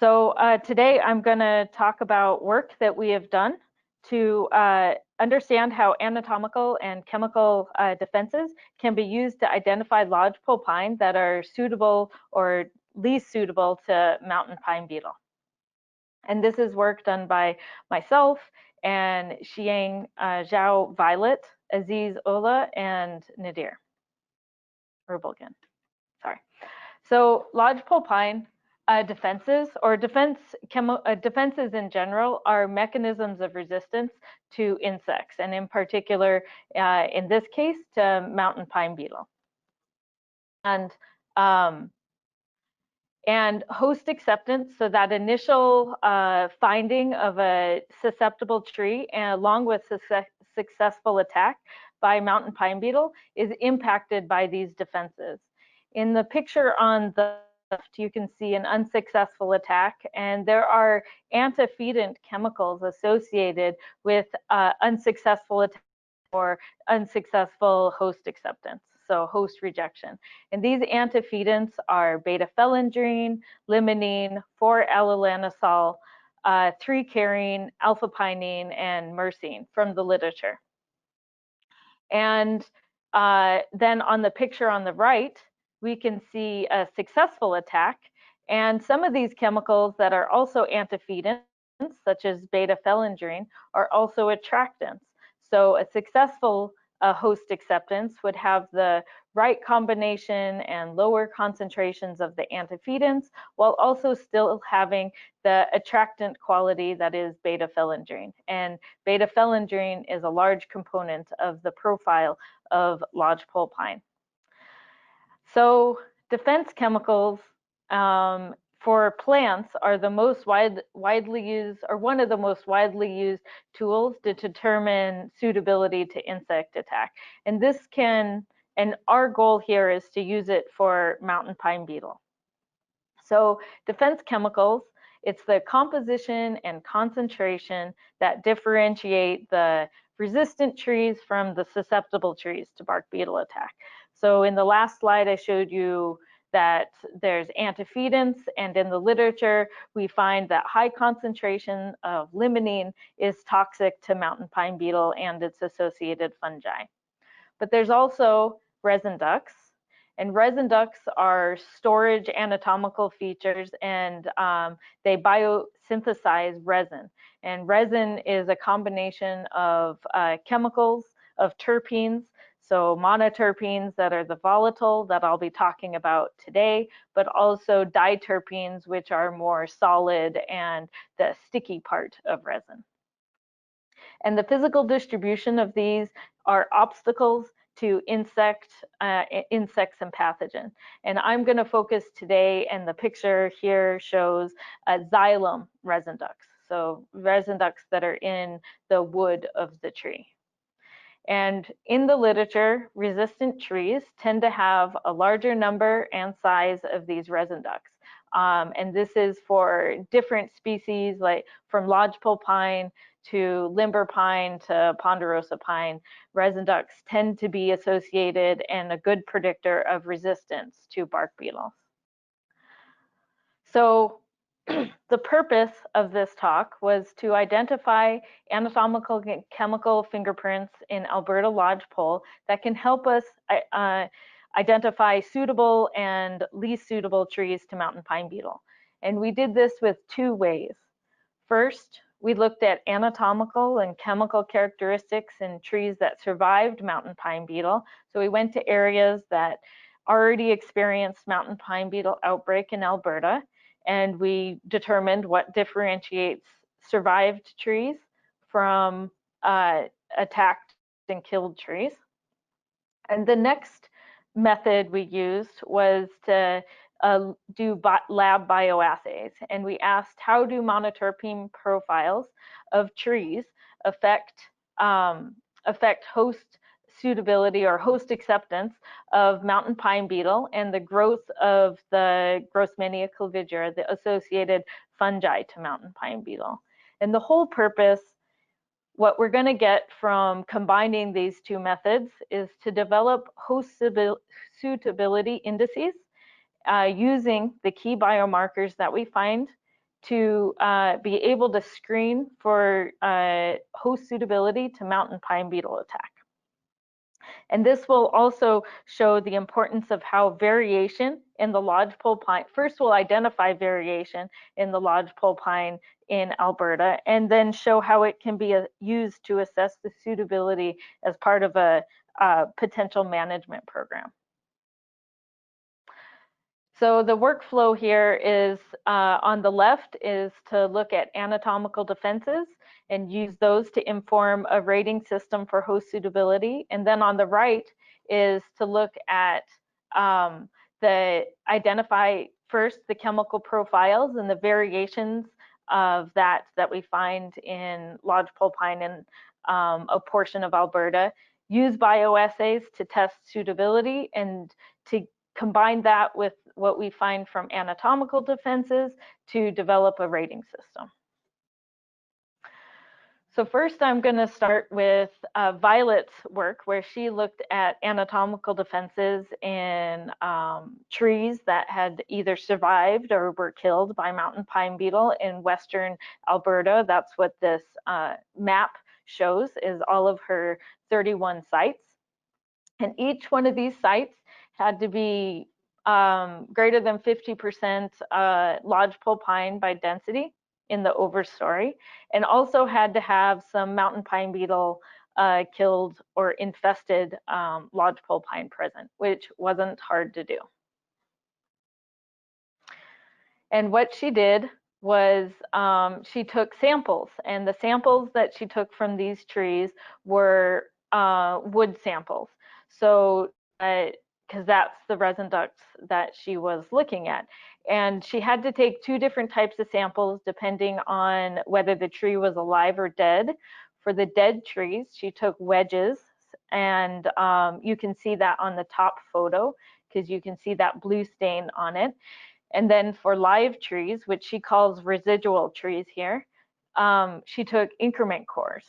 So today I'm going to talk about work that we have done to understand how anatomical and chemical defenses can be used to identify lodgepole pine that are suitable or least suitable to mountain pine beetle. And this is work done by myself and Xiang Zhao Violet, Aziz Ola, and Nadir Erbilgin. Sorry. So lodgepole pine defenses or defenses in general are mechanisms of resistance to insects, and in particular, in this case, to mountain pine beetle. And host acceptance, so that initial finding of a susceptible tree, and along with successful attack by mountain pine beetle, is impacted by these defenses. In the picture on the left, you can see an unsuccessful attack, and there are antefeedant chemicals associated with unsuccessful attack or unsuccessful host acceptance, so host rejection. And these antefeedants are beta-phellandrine, limonene, 4-allalanisol, 3-carine, alpha-pinene, and myrcene from the literature. And then on the picture on the right, we can see a successful attack. And some of these chemicals that are also antefeedants, such as beta-phellandrine, are also attractants. So a successful host acceptance would have the right combination and lower concentrations of the antefeedants, while also still having the attractant quality that is beta-phellandrine. And beta-phellandrine is a large component of the profile of lodgepole pine. So defense chemicals for plants are the most widely used, or one of the most widely used tools to determine suitability to insect attack. And our goal here is to use it for mountain pine beetle. So defense chemicals, it's the composition and concentration that differentiate the resistant trees from the susceptible trees to bark beetle attack. So in the last slide, I showed you that there's antefeedants, and in the literature, we find that high concentration of limonene is toxic to mountain pine beetle and its associated fungi. But there's also resin ducts, and resin ducts are storage anatomical features, and they biosynthesize resin. And resin is a combination of chemicals, of terpenes, so monoterpenes that are the volatile that I'll be talking about today, but also diterpenes, which are more solid and the sticky part of resin. And the physical distribution of these are obstacles to insects and pathogen. And I'm going to focus today, and the picture here shows Xylem resin ducts, so resin ducts that are in the wood of the tree. And in the literature, resistant trees tend to have a larger number and size of these resin ducts. And this is for different species, like from lodgepole pine to limber pine to ponderosa pine. Resin ducts tend to be associated and a good predictor of resistance to bark beetles. So the purpose of this talk was to identify anatomical and chemical fingerprints in Alberta lodgepole that can help us identify suitable and least suitable trees to mountain pine beetle. And we did this with two ways. First, we looked at anatomical and chemical characteristics in trees that survived mountain pine beetle. So we went to areas that already experienced mountain pine beetle outbreak in Alberta, and we determined what differentiates survived trees from attacked and killed trees. And the next method we used was to do lab bioassays, and we asked, how do monoterpene profiles of trees affect host suitability or host acceptance of mountain pine beetle and the growth of the Grossmania clavigera, the associated fungi to mountain pine beetle. And the whole purpose, what we're going to get from combining these two methods, is to develop host suitability indices using the key biomarkers that we find to be able to screen for host suitability to mountain pine beetle attack. And this will also show the importance of how variation in the lodgepole pine, first we'll identify variation in the lodgepole pine in Alberta, and then show how it can be used to assess the suitability as part of a potential management program. So the workflow here is on the left is to look at anatomical defenses and use those to inform a rating system for host suitability. And then on the right is to look at identify first the chemical profiles and the variations of that we find in lodgepole pine in a portion of Alberta. Use bioassays to test suitability and to combine that with what we find from anatomical defenses to develop a rating system. So first I'm going to start with Violet's work, where she looked at anatomical defenses in trees that had either survived or were killed by mountain pine beetle in western Alberta. That's what this map shows, is all of her 31 sites. And each one of these sites had to be greater than 50% lodgepole pine by density in the overstory, and also had to have some mountain pine beetle killed or infested lodgepole pine present, which wasn't hard to do. And what she did was she took samples, and the samples that she took from these trees were wood samples. So because that's the resin ducts that she was looking at. And she had to take two different types of samples depending on whether the tree was alive or dead. For the dead trees, she took wedges, and you can see that on the top photo because you can see that blue stain on it. And then for live trees, which she calls residual trees here, she took increment cores.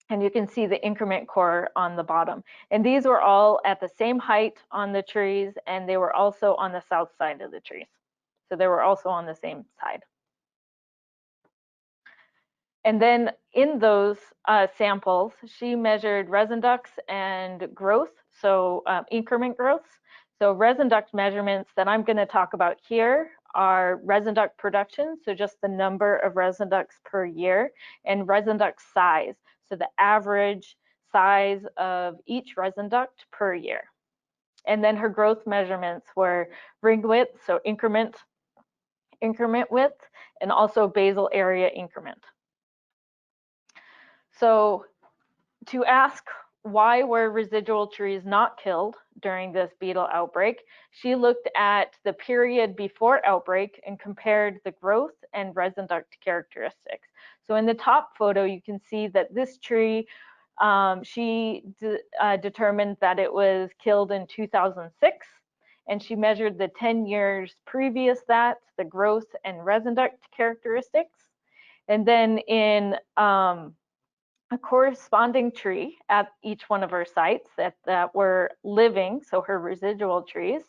And you can see the increment core on the bottom. And these were all at the same height on the trees, and they were also on the south side of the trees. So they were also on the same side. And then in those samples, she measured resin ducts and growth, so increment growths. So resin duct measurements that I'm going to talk about here are resin duct production, so just the number of resin ducts per year, and resin duct size, so the average size of each resin duct per year. And then her growth measurements were ring width, so increment width, and also basal area increment. So to ask why were residual trees not killed during this beetle outbreak, she looked at the period before outbreak and compared the growth and resin duct characteristics. So in the top photo, you can see that this tree, she determined that it was killed in 2006, and she measured the 10 years previous that, the growth and resin duct characteristics. And then in a corresponding tree at each one of her sites that were living, so her residual trees,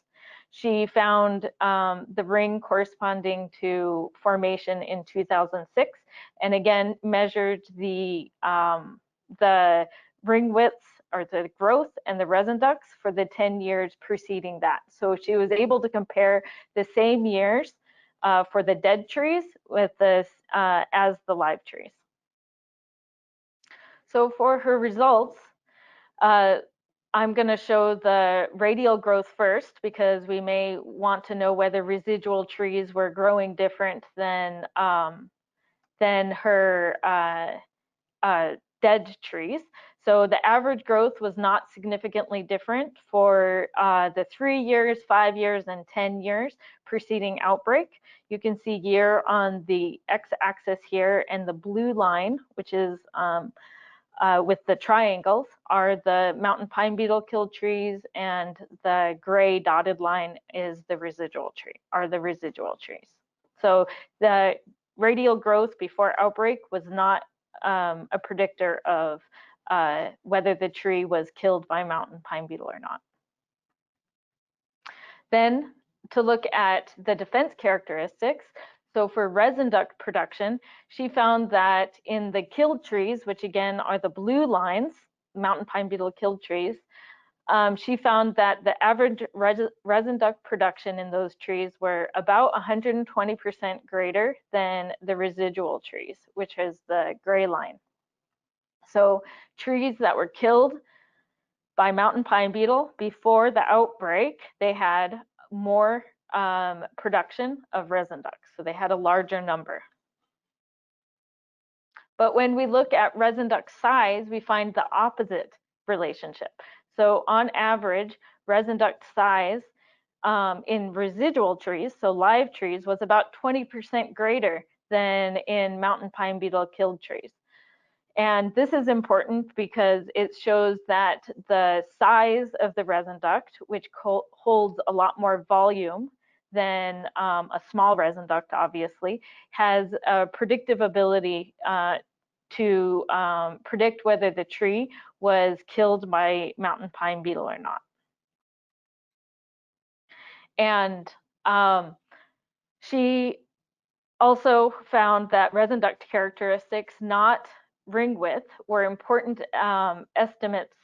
she found the ring corresponding to formation in 2006, and again measured the ring widths, or the growth and the resin ducts for the 10 years preceding that. So she was able to compare the same years for the dead trees with this as the live trees. So for her results, I'm going to show the radial growth first, because we may want to know whether residual trees were growing different than her dead trees. So the average growth was not significantly different for the 3 years, 5 years, and 10 years preceding outbreak. You can see year on the x-axis here, and the blue line, which is with the triangles, are the mountain pine beetle killed trees, and the gray dotted line is the residual trees. So the radial growth before outbreak was not a predictor of whether the tree was killed by mountain pine beetle or not. Then to look at the defense characteristics. So for resin duct production, she found that in the killed trees, which again are the blue lines, mountain pine beetle killed trees, she found that the average resin duct production in those trees were about 120% greater than the residual trees, which is the gray line. So trees that were killed by mountain pine beetle before the outbreak, they had more production of resin ducts, so they had a larger number. But when we look at resin duct size, we find the opposite relationship. So on average, resin duct size in residual trees, so live trees, was about 20% greater than in mountain pine beetle killed trees. And this is important because it shows that the size of the resin duct, which holds a lot more volume than a small resin duct, obviously, has a predictive ability to predict whether the tree was killed by mountain pine beetle or not. And she also found that resin duct characteristics, not ring width, were important estimates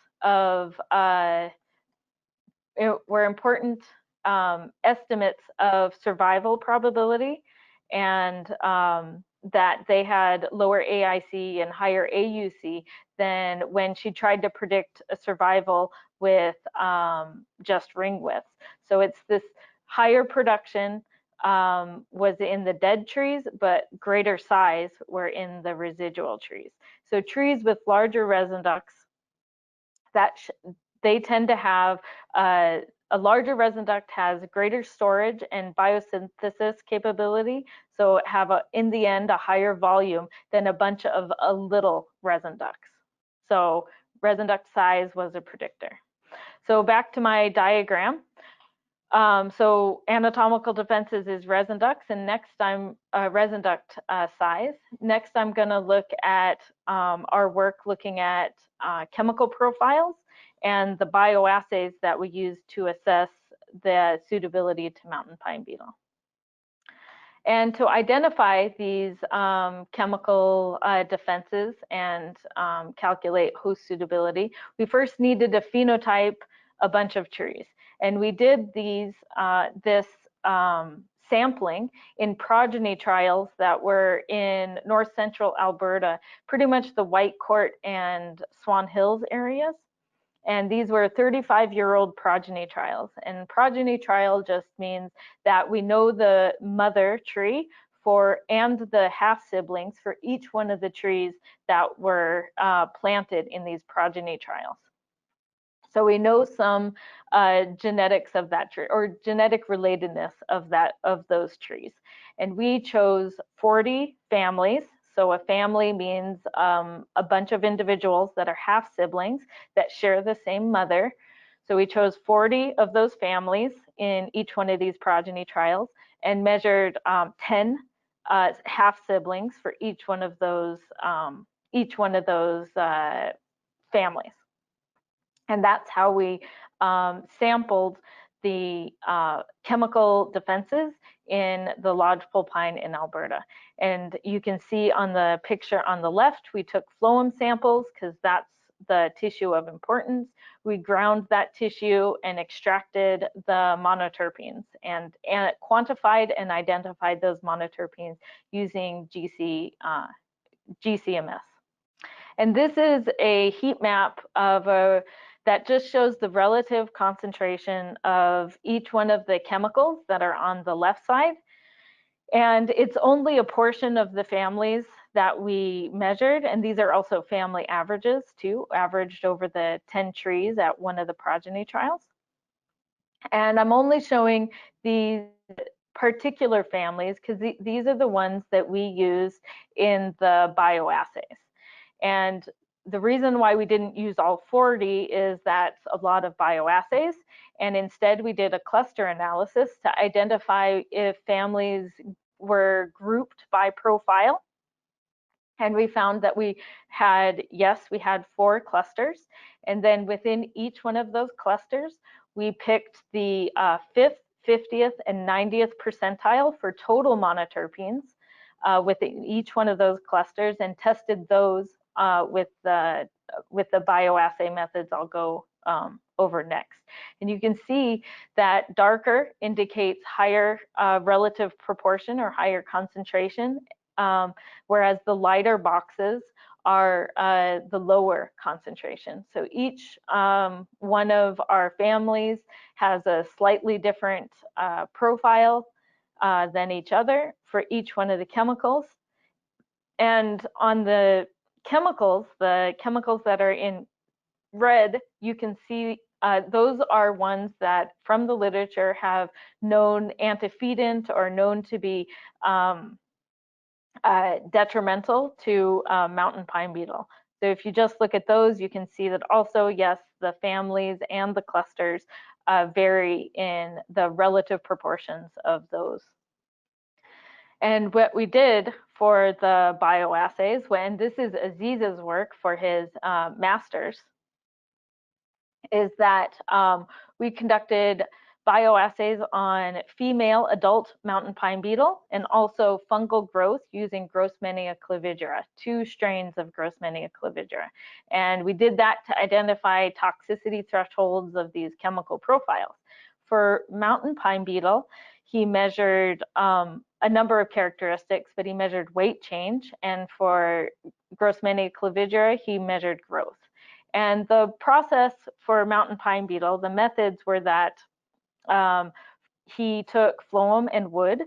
of survival probability, and that they had lower AIC and higher AUC than when she tried to predict a survival with just ring widths. So it's this higher production was in the dead trees, but greater size were in the residual trees. So trees with larger resin ducts, they tend to have a larger resin duct has greater storage and biosynthesis capability, so have in the end a higher volume than a bunch of little resin ducts. So resin duct size was a predictor. So back to my diagram. So anatomical defenses is resin ducts, and next I'm resin duct size. Next, I'm going to look at our work looking at chemical profiles and the bioassays that we use to assess the suitability to mountain pine beetle. And to identify these chemical defenses and calculate host suitability, we first needed to phenotype a bunch of trees. And we did this sampling in progeny trials that were in north central Alberta, pretty much the Whitecourt and Swan Hills areas. And these were 35-year-old progeny trials. And progeny trial just means that we know the mother tree and the half siblings for each one of the trees that were planted in these progeny trials. So we know some genetics of that tree, or genetic relatedness of those trees. And we chose 40 families. So a family means a bunch of individuals that are half siblings that share the same mother. So we chose 40 of those families in each one of these progeny trials and measured 10 half siblings for each one of those families. And that's how we sampled the chemical defenses in the lodgepole pine in Alberta. And you can see on the picture on the left, we took phloem samples because that's the tissue of importance. We ground that tissue and extracted the monoterpenes and quantified and identified those monoterpenes using GCMS. And this is a heat map of that just shows the relative concentration of each one of the chemicals that are on the left side. And it's only a portion of the families that we measured. And these are also family averages too, averaged over the 10 trees at one of the progeny trials. And I'm only showing these particular families because these are the ones that we use in the bioassays. And the reason why we didn't use all 40 is that's a lot of bioassays, and instead we did a cluster analysis to identify if families were grouped by profile. And we found that we had 4 clusters, and then within each one of those clusters, we picked the 5th 50th, and 90th percentile for total monoterpenes within each one of those clusters, and tested those with the bioassay methods I'll go over next. And you can see that darker indicates higher relative proportion or higher concentration, whereas the lighter boxes are the lower concentration. So each one of our families has a slightly different profile than each other for each one of the chemicals. And on the chemicals that are in red, you can see those are ones that from the literature have known antefeedant or known to be detrimental to mountain pine beetle. So if you just look at those, you can see that also, yes, the families and the clusters vary in the relative proportions of those. And what we did for the bioassays, when this is Aziz's work for his master's, is that we conducted bioassays on female adult mountain pine beetle and also fungal growth using Grossmannia clavigeria, 2 strains of Grossmannia clavigeria. And we did that to identify toxicity thresholds of these chemical profiles. For mountain pine beetle, he measured a number of characteristics, but he measured weight change. And for Grossmannia clavigeria, he measured growth. And the process for mountain pine beetle, the methods were that he took phloem and wood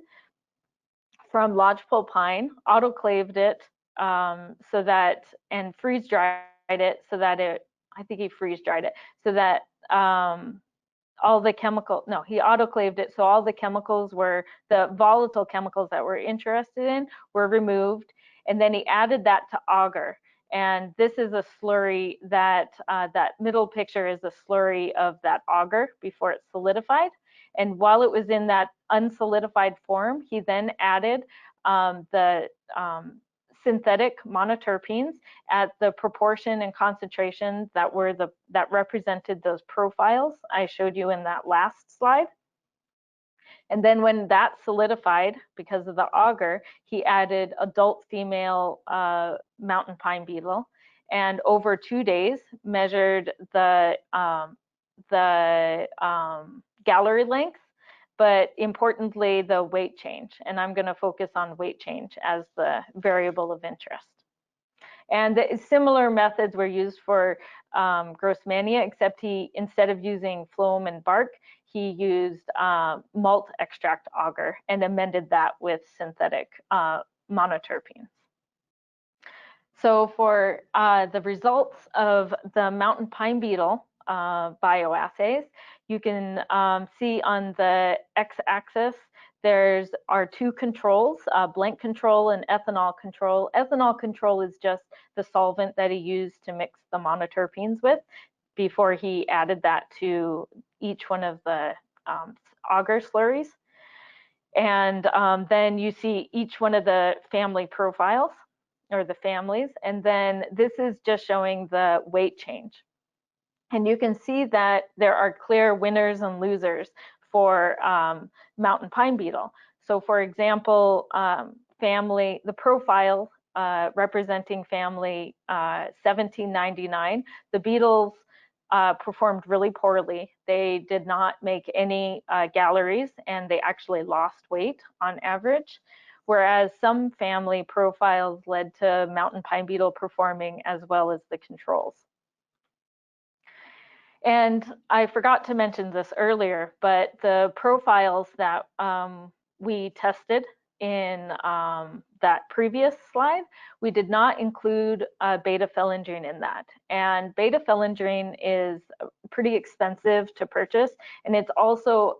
from lodgepole pine, autoclaved it so that, and freeze dried it so that it, I think he freeze dried it, so that all the chemical, no, he autoclaved it so all the chemicals were, the volatile chemicals that we're interested in were removed, and then he added that to agar. And this is a slurry that, that middle picture is a slurry of that agar before it's solidified. And while it was in that unsolidified form, he then added the synthetic monoterpenes at the proportion and concentration that were that represented those profiles I showed you in that last slide. And then when that solidified because of the agar, he added adult female mountain pine beetle, and over 2 days measured the gallery length, but importantly the weight change. And I'm going to focus on weight change as the variable of interest. And the similar methods were used for Grossmannia, except he, instead of using phloem and bark, he used malt extract agar and amended that with synthetic monoterpenes. So for the results of the mountain pine beetle bioassays, you can see on the x-axis there's our 2 controls, blank control and ethanol control. Ethanol control is just the solvent that he used to mix the monoterpenes with before he added that to each one of the agar slurries. And then you see each one of the family profiles or the families. And then this is just showing the weight change. And you can see that there are clear winners and losers for mountain pine beetle. So for example, the profile representing family 1799, the beetles performed really poorly. They did not make any galleries, and they actually lost weight on average, whereas some family profiles led to mountain pine beetle performing as well as the controls. And I forgot to mention this earlier, but the profiles that we tested in that previous slide, we did not include beta-phellandrine in that. And beta-phellandrine is pretty expensive to purchase, and it's also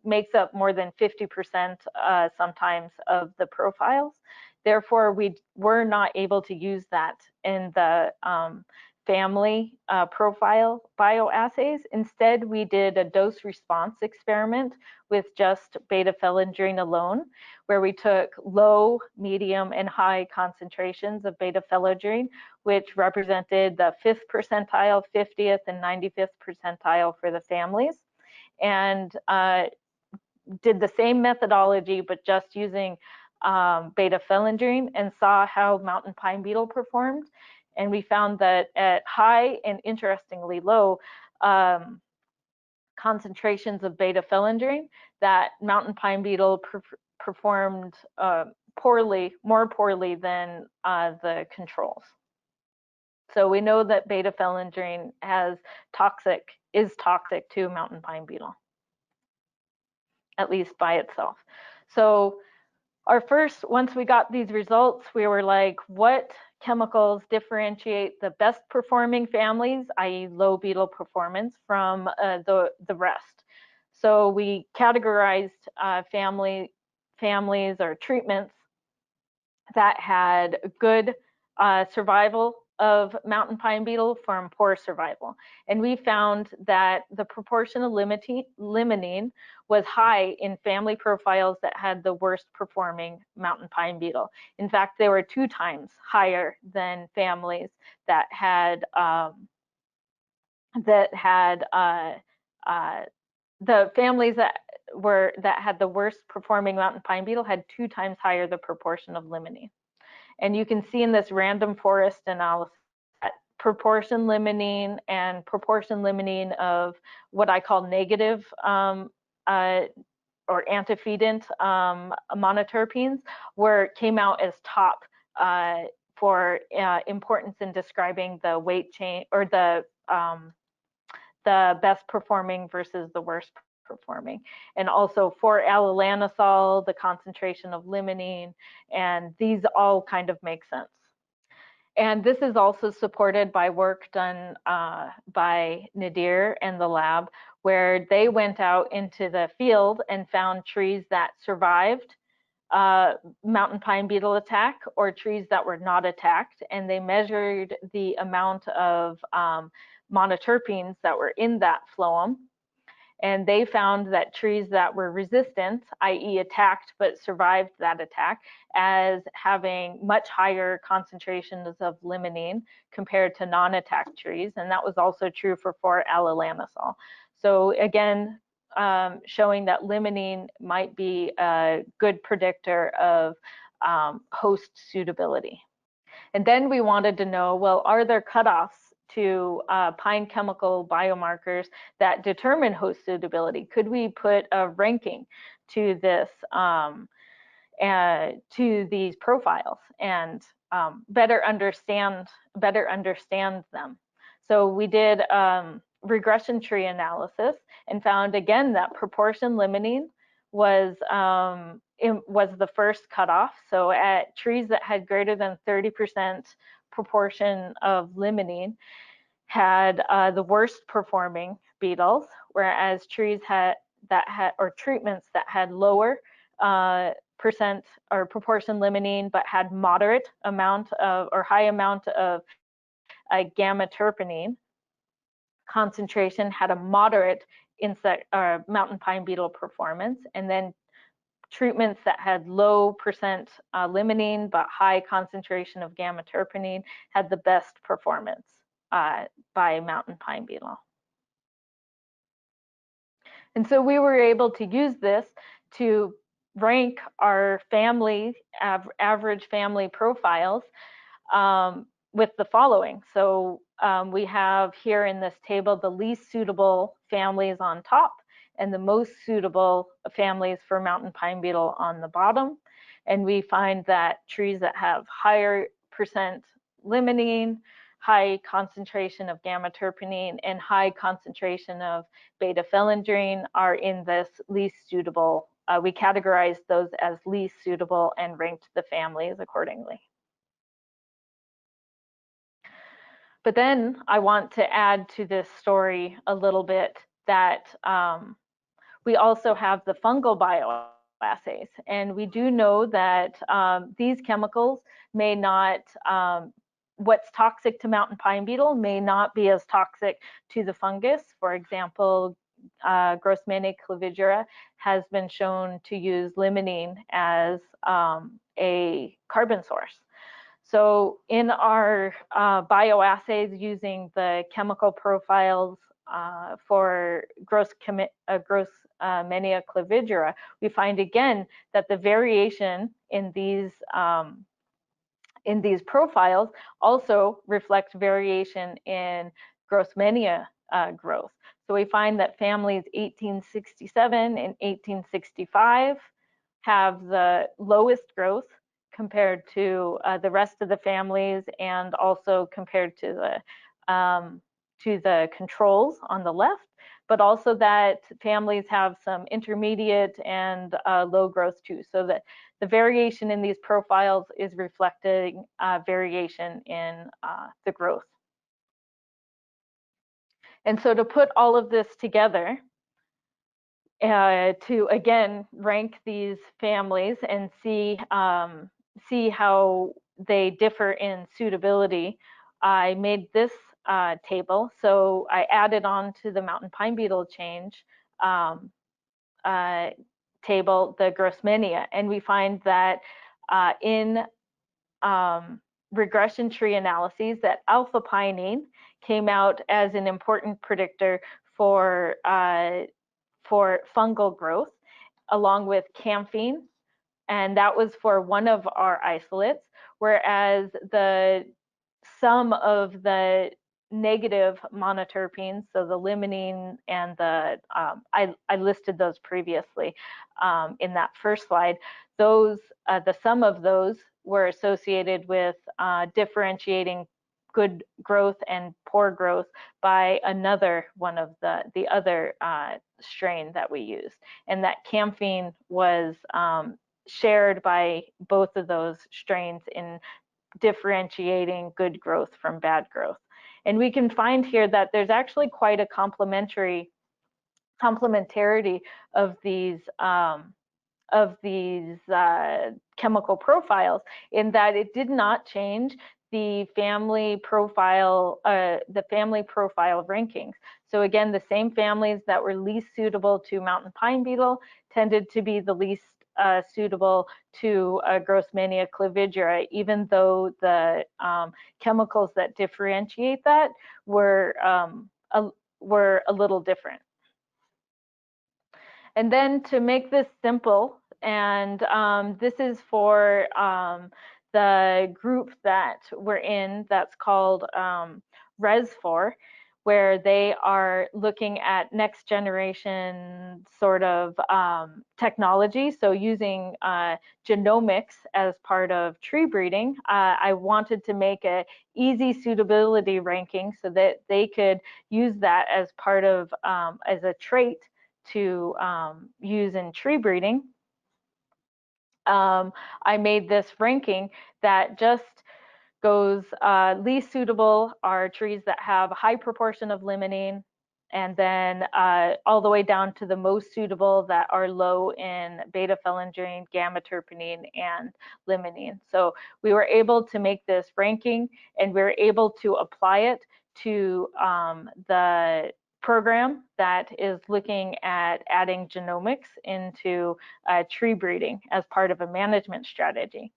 makes up more than 50% sometimes of the profiles. Therefore, we were not able to use that in the family profile bioassays. Instead, we did a dose response experiment with just beta-phellandrine alone, where we took low, medium, and high concentrations of beta-phellandrine, which represented the 5th percentile, 50th, and 95th percentile for the families. And did the same methodology, but just using beta-phellandrine, and saw how mountain pine beetle performed. And we found that at high and interestingly low concentrations of beta-phellandrine, that mountain pine beetle performed more poorly than the controls. So we know that beta-phellandrine is toxic to mountain pine beetle, at least by itself. So once we got these results, we were like, what chemicals differentiate the best performing families, i.e. low beetle performance, from the rest? So we categorized families or treatments that had good survival of mountain pine beetle from poor survival. And we found that the proportion of limonene was high in family profiles that had the worst performing mountain pine beetle. In fact, they were 2 times higher than families that had the families that had the worst performing mountain pine beetle had 2 times higher the proportion of limonene. And you can see in this random forest analysis that proportion limonene and proportion limonene of what I call negative or antefeedant monoterpenes came out as top for importance in describing the weight change, or the best performing versus the worst performing. And also for allelanosol, the concentration of limonene, and these all kind of make sense. And this is also supported by work done by Nadir and the lab, where they went out into the field and found trees that survived mountain pine beetle attack, or trees that were not attacked, and they measured the amount of monoterpenes that were in that phloem. And they found that trees that were resistant, i.e. attacked but survived that attack, as having much higher concentrations of limonene compared to non-attacked trees. And that was also true for allelanosol. So again, showing that limonene might be a good predictor of host suitability. And then we wanted to know, well, are there cutoffs to pine chemical biomarkers that determine host suitability? Could we put a ranking to this, to these profiles, and better understand them? So we did regression tree analysis and found again that proportion limonene was the first cutoff. So at trees that had greater than 30% proportion of limonene had the worst performing beetles, whereas trees or treatments that had lower percent or proportion limonene but had moderate amount of or high amount of gamma terpenine concentration had a moderate insect or mountain pine beetle performance. And then treatments that had low percent limonene but high concentration of gamma terpenine had the best performance by mountain pine beetle. And so we were able to use this to rank our average family profiles with the following. So we have here in this table the least suitable families on top and the most suitable families for mountain pine beetle on the bottom. And we find that trees that have higher percent limonene, high concentration of gamma terpenine, and high concentration of beta-phellandrine are in this least suitable. We categorized those as least suitable and ranked the families accordingly. But then I want to add to this story a little bit that we also have the fungal bio assays, and we do know that these chemicals may not, what's toxic to mountain pine beetle may not be as toxic to the fungus. For example, Grossmannia clavigera has been shown to use limonene as a carbon source. So in our bioassays using the chemical profiles Grossmania clavigerata, we find again that the variation in these profiles also reflect variation in Grossmania growth. So we find that families 1867 and 1865 have the lowest growth compared to the rest of the families, and also compared to the controls on the left, but also that families have some intermediate and low growth too, so that the variation in these profiles is reflecting variation in the growth. And so to put all of this together, to again rank these families and see how they differ in suitability, I made this table. So I added on to the mountain pine beetle change table the Grossmania, and we find that in regression tree analyses that alpha pinene came out as an important predictor for fungal growth, along with camphene, and that was for one of our isolates, whereas the sum of the negative monoterpenes, so the limonene and the, I listed those previously in that first slide, those, the sum of those were associated with differentiating good growth and poor growth by another one of the other strain that we used. And that camphene was shared by both of those strains in differentiating good growth from bad growth. And we can find here that there's actually quite a complementarity of these chemical profiles, in that it did not change the family profile rankings. So again, the same families that were least suitable to mountain pine beetle tended to be the least suitable to Grossmania clavigerata, even though the chemicals that differentiate that were a little different. And then to make this simple, and this is for the group that we're in, that's called Res4, where they are looking at next generation sort of technology. So using genomics as part of tree breeding, I wanted to make an easy suitability ranking so that they could use that as part of, as a trait to use in tree breeding. I made this ranking that just goes least suitable are trees that have a high proportion of limonene, and then all the way down to the most suitable that are low in beta-phellandrine, gamma-terpenine, and limonene. So we were able to make this ranking, and we were able to apply it to the program that is looking at adding genomics into tree breeding as part of a management strategy.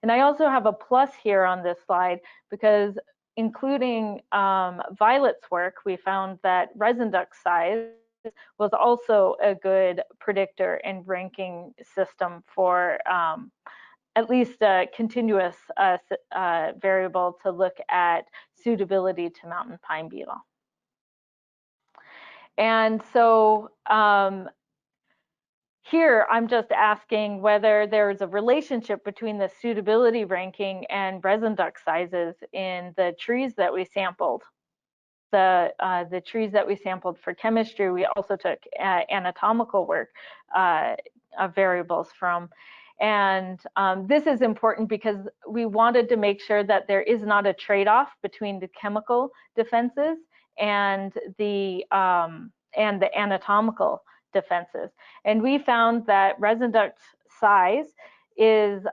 And I also have a plus here on this slide, because including Violet's work, we found that resin duct size was also a good predictor and ranking system for at least a continuous variable to look at suitability to mountain pine beetle. And so here, I'm just asking whether there's a relationship between the suitability ranking and resin duct sizes in the trees that we sampled. The trees that we sampled for chemistry, we also took anatomical work variables from. And this is important because we wanted to make sure that there is not a trade-off between the chemical defenses and the anatomical defenses. And we found that resin duct size is,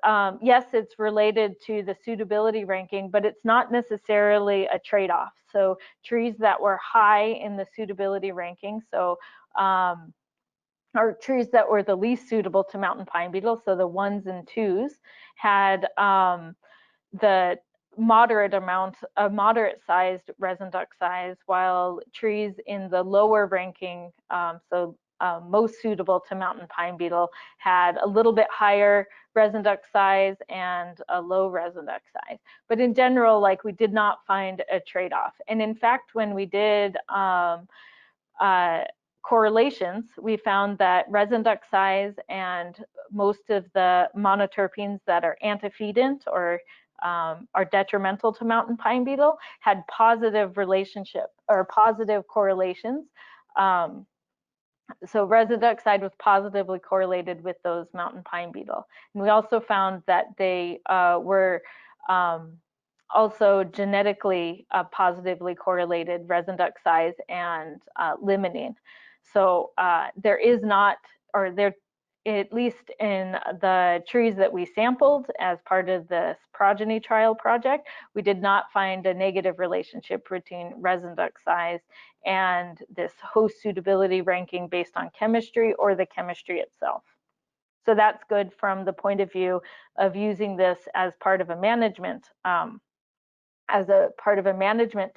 yes, it's related to the suitability ranking, but it's not necessarily a trade-off. So trees that were high in the suitability ranking, so or trees that were the least suitable to mountain pine beetle, so the 1s and 2s, had the moderate-sized resin duct size, while trees in the lower ranking, most suitable to mountain pine beetle, had a little bit higher resin duct size and a low resin duct size. But in general, like, we did not find a trade-off. And in fact, when we did correlations, we found that resin duct size and most of the monoterpenes that are antefeedant or are detrimental to mountain pine beetle had positive relationship or positive correlations. So resin duct size was positively correlated with those mountain pine beetle. And we also found that they were also genetically positively correlated, resin duct size and limonene. So there is not, or there, at least in the trees that we sampled as part of this progeny trial project, we did not find a negative relationship between resin duct size and this host suitability ranking based on chemistry or the chemistry itself. So that's good from the point of view of using this as part of a management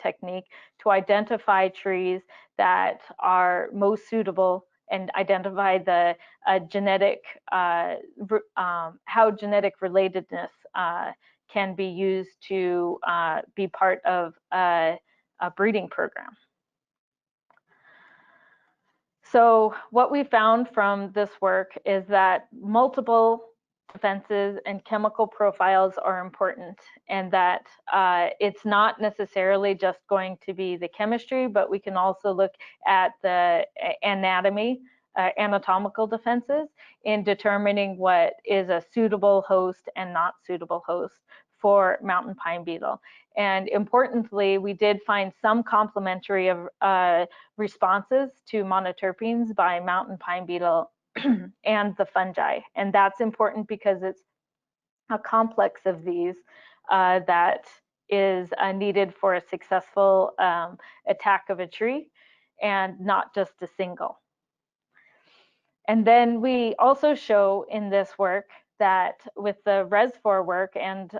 technique to identify trees that are most suitable and identify the genetic, how genetic relatedness can be used to be part of a breeding program. So what we found from this work is that multiple defenses and chemical profiles are important, and that it's not necessarily just going to be the chemistry, but we can also look at the anatomy, anatomical defenses in determining what is a suitable host and not suitable host for mountain pine beetle. And importantly, we did find some complementary responses to monoterpenes by mountain pine beetle and the fungi. And that's important because it's a complex of these that is needed for a successful attack of a tree, and not just a single. And then we also show in this work that with the Res4 work and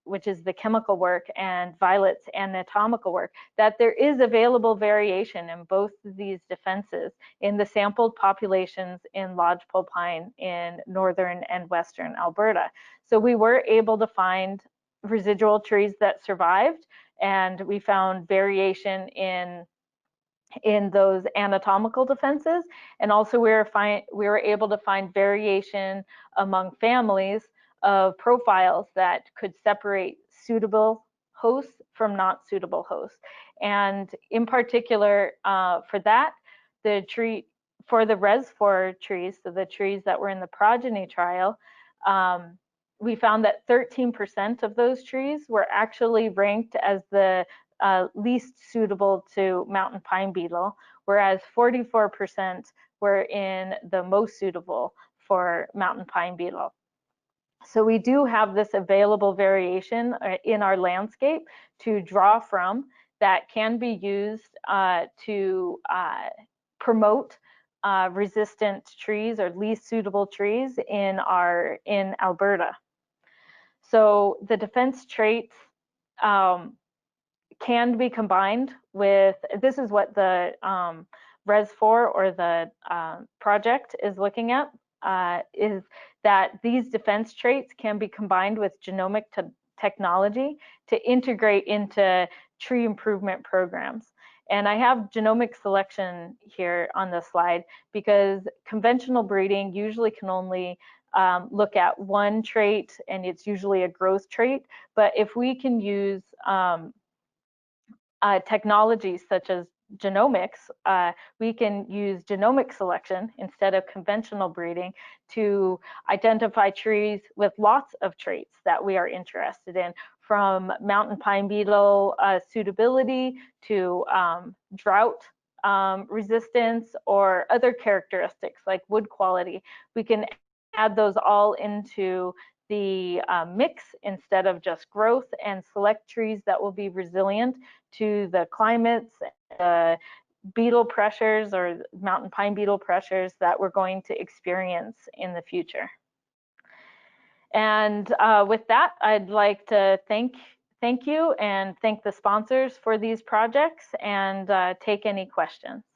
which is the chemical work, and Violet's anatomical work, that there is available variation in both of these defenses in the sampled populations in lodgepole pine in northern and western Alberta. So we were able to find residual trees that survived, and we found variation in those anatomical defenses, and also we were able to find variation among families of profiles that could separate suitable hosts from not suitable hosts. And in particular, for that, for the Res4 trees, so the trees that were in the progeny trial, we found that 13% of those trees were actually ranked as the least suitable to mountain pine beetle, whereas 44% were in the most suitable for mountain pine beetle. So we do have this available variation in our landscape to draw from that can be used to promote resistant trees or least suitable trees in Alberta. So the defense traits can be combined with, this is what the Res4 or the project is looking at, is that these defense traits can be combined with genomic technology to integrate into tree improvement programs. And I have genomic selection here on this slide because conventional breeding usually can only look at one trait, and it's usually a growth trait. But if we can use technologies such as genomics, we can use genomic selection instead of conventional breeding to identify trees with lots of traits that we are interested in, from mountain pine beetle suitability to drought resistance or other characteristics like wood quality. We can add those all into the mix instead of just growth, and select trees that will be resilient to the climates, beetle pressures or mountain pine beetle pressures that we're going to experience in the future. And with that, I'd like to thank thank you and thank the sponsors for these projects and take any questions.